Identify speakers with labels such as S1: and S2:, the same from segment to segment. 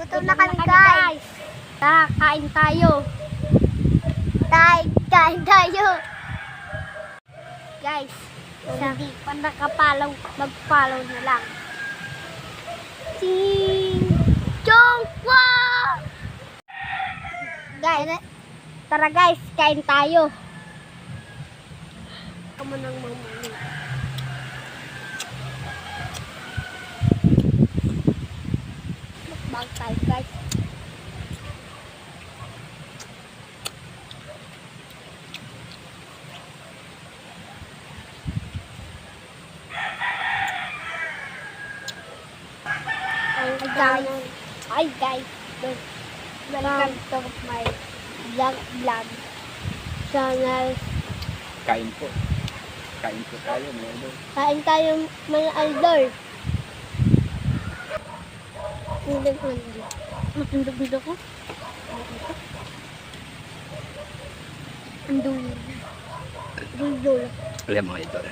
S1: Gutom na kami, guys.
S2: Tara, kain tayo.
S1: Kain tayo.
S2: Guys, hindi pa nakapalaw, mag-follow na lang.
S1: Ching Chongwa!
S2: Guys, tara guys, kain tayo. Kamu nang mamuli. Mukbang tayo guys. Hi guys, welcome to my vlog channel.
S3: Kain po. Kain po tayo, mga idol.
S2: Kain tayo mga idol. Matundog ko. Andun. Dul.
S3: Alam mga idol.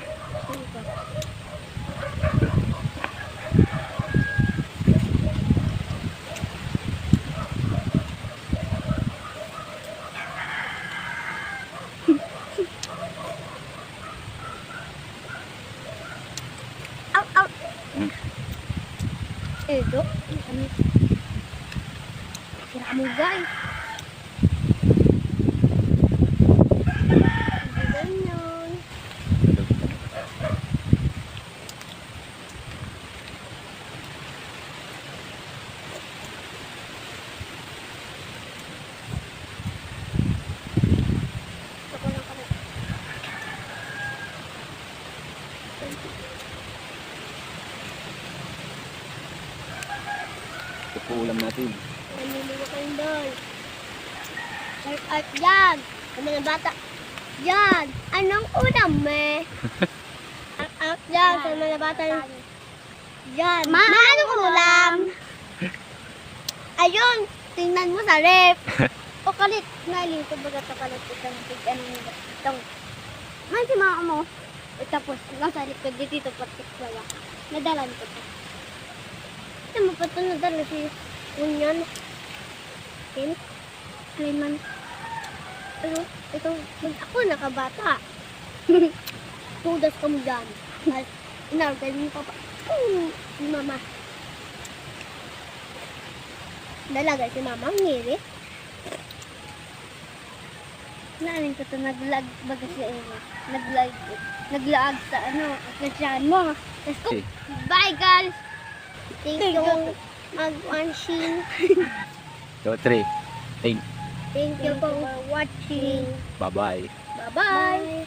S2: Out. Ito. Sira mo guys. Ganyan.
S3: Ito po ulam natin.
S2: Naniliwa kayo doon. Shout out dyan. Sa mga bata. Dyan. Anong ulam eh? Shout out dyan sa mga bata. Dyan. Anong ulam? Ayun. Tingnan mo sa rep. O kalit. Ngayon ito baga ito kalit. Itong big ano nila. Itong. May si mama mo. Tapos nasa likod dito patik wala. Nadalan ko ito. Ito mo pa ito nadala si Unyan. Kailan. Pero ito ako nakabata. Tudas ka mo dyan. Inargal mo pa pa. Mama. Dalaga si mama. Ang ngiri. Naanin ko ito naglag baga siya naglaag sa ano kasyan mo. Let's go.
S3: Okay.
S2: Bye guys.
S1: Thank you mag-watching.
S3: 2, 3.
S2: Thank you for watching.
S3: Bye-bye.
S2: Bye-bye.